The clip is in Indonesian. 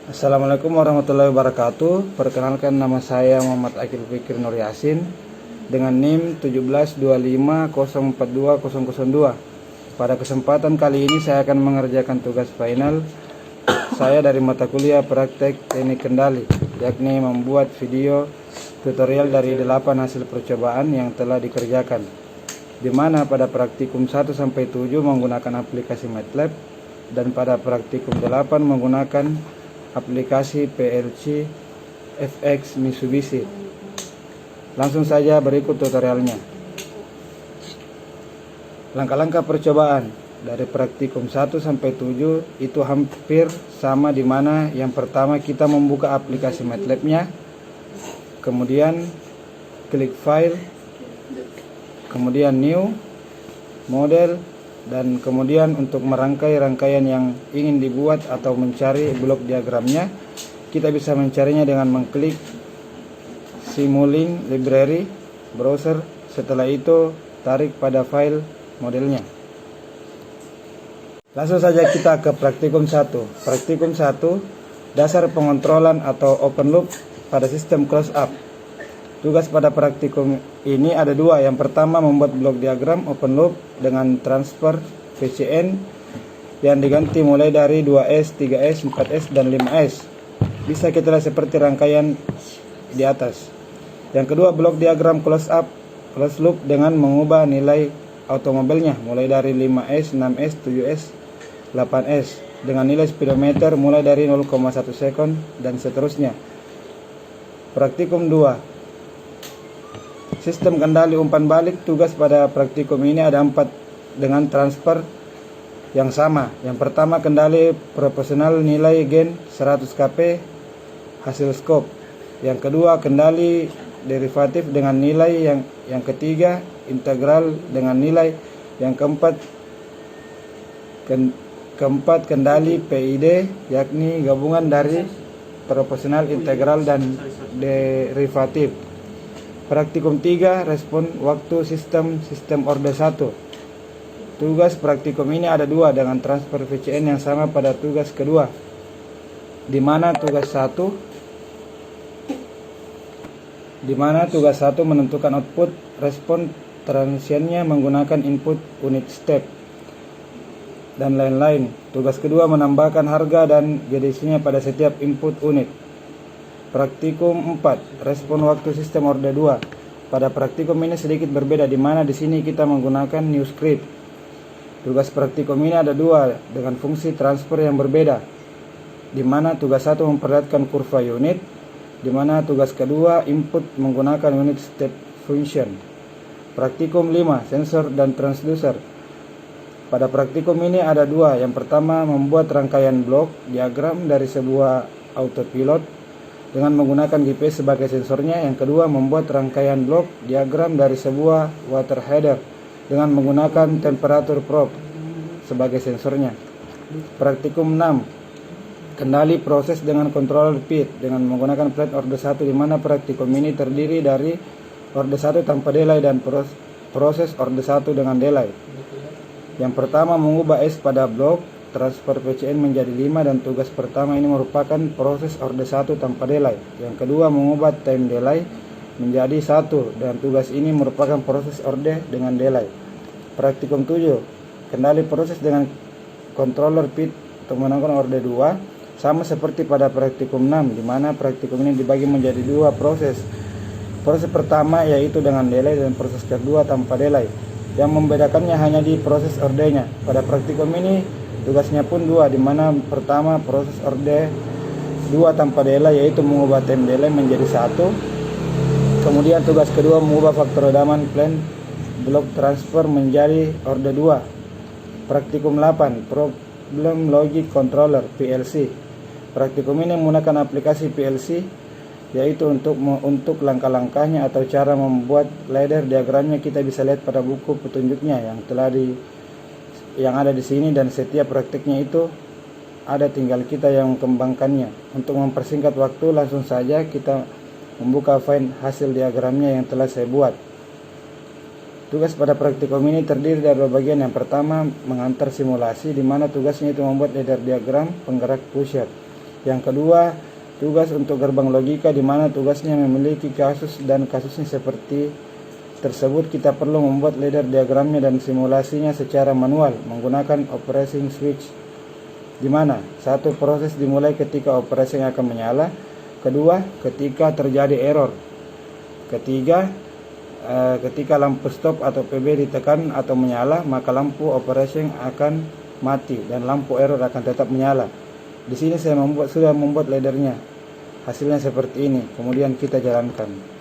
Assalamualaikum warahmatullahi wabarakatuh. Perkenalkan, nama saya Muhammad Akil Fikri Nur Yasin dengan NIM 17250420002. Pada kesempatan kali ini saya akan mengerjakan tugas final saya dari mata kuliah praktek teknik kendali, yakni membuat video tutorial dari 8 hasil percobaan yang telah dikerjakan, di mana pada praktikum 1 sampai 7 menggunakan aplikasi MATLAB dan pada praktikum 8 menggunakan aplikasi PLC FX Mitsubishi. Langsung saja berikut tutorialnya. Langkah-langkah percobaan dari praktikum 1 sampai 7 itu hampir sama, di mana yang pertama kita membuka aplikasi MATLAB-nya, kemudian klik file, kemudian new, model, dan kemudian untuk merangkai rangkaian yang ingin dibuat atau mencari blok diagramnya, kita bisa mencarinya dengan mengklik Simulink Library browser. Setelah itu tarik pada file modelnya. Langsung saja kita ke praktikum 1. Praktikum 1, dasar pengontrolan atau open loop pada sistem close up. Tugas pada praktikum ini ada 2. Yang pertama, membuat blok diagram open loop dengan transfer VCN yang diganti mulai dari 2S, 3S, 4S, dan 5S. Bisa kita lihat seperti rangkaian di atas. Yang kedua, blok diagram close loop dengan mengubah nilai automobilnya mulai dari 5S, 6S, 7S, 8S dengan nilai speedometer mulai dari 0,1 second dan seterusnya. Praktikum 2, sistem kendali umpan balik. Tugas pada praktikum ini ada 4 dengan transfer yang sama. Yang pertama, kendali proporsional nilai gain 100 kp hasil skop. Yang kedua, kendali derivatif dengan nilai. Yang ketiga, integral dengan nilai. Yang keempat, kendali PID, yakni gabungan dari proporsional, integral, dan derivatif. Praktikum 3, respon waktu sistem orde 1. Tugas praktikum ini ada 2 dengan transfer VCN yang sama pada tugas kedua, di mana tugas 1 menentukan output respon transiennya menggunakan input unit step dan lain-lain. Tugas kedua menambahkan harga dan GDC-nya pada setiap input unit. Praktikum 4, respon waktu sistem orde 2. Pada praktikum ini sedikit berbeda, di mana di sini kita menggunakan new script. Tugas praktikum ini ada 2 dengan fungsi transfer yang berbeda, di mana tugas 1 memperlihatkan kurva unit, di mana tugas kedua input menggunakan unit step function. Praktikum 5, sensor dan transducer. Pada praktikum ini ada 2. Yang pertama, membuat rangkaian blok diagram dari sebuah autopilot dengan menggunakan GPS sebagai sensornya. Yang kedua, membuat rangkaian blok diagram dari sebuah water header dengan menggunakan temperature probe sebagai sensornya. Praktikum 6, kendali proses dengan controller PID dengan menggunakan plate orde 1, di mana praktikum ini terdiri dari orde 1 tanpa delay dan proses orde 1 dengan delay. Yang pertama, mengubah S pada blok transfer VCN menjadi 5, dan tugas pertama ini merupakan proses orde 1 tanpa delay. Yang kedua, mengubah time delay menjadi 1, dan tugas ini merupakan proses orde dengan delay. Praktikum 7, kendali proses dengan controller PID untuk menggunakan orde 2, sama seperti pada praktikum 6, di mana praktikum ini dibagi menjadi 2 proses. Proses pertama yaitu dengan delay, dan proses kedua tanpa delay. Yang membedakannya hanya di proses ordenya. Pada praktikum ini tugasnya pun 2, di mana pertama proses orde 2 tanpa delay yaitu mengubah time delay menjadi 1. Kemudian tugas kedua mengubah faktor redaman plan block transfer menjadi orde 2. Praktikum 8, problem logic controller PLC. Praktikum ini menggunakan aplikasi PLC, yaitu untuk langkah-langkahnya atau cara membuat ladder diagramnya kita bisa lihat pada buku petunjuknya yang ada di sini, dan setiap praktiknya itu ada, tinggal kita yang mengembangkannya. Untuk mempersingkat waktu, langsung saja kita membuka file hasil diagramnya yang telah saya buat. Tugas pada praktikum ini terdiri dari 2 bagian. Yang pertama, mengantar simulasi, di mana tugasnya itu membuat ladder diagram penggerak pusher. Yang kedua, tugas untuk gerbang logika, di mana tugasnya memiliki kasus dan kasusnya seperti tersebut. Kita perlu membuat ladder diagramnya dan simulasinya secara manual menggunakan operating switch, di mana satu, proses dimulai ketika operating akan menyala. Kedua, ketika terjadi error. Ketiga, ketika lampu stop atau PB ditekan atau menyala, maka lampu operating akan mati dan lampu error akan tetap menyala. Di sini saya sudah membuat laddernya. Hasilnya seperti ini. Kemudian kita jalankan.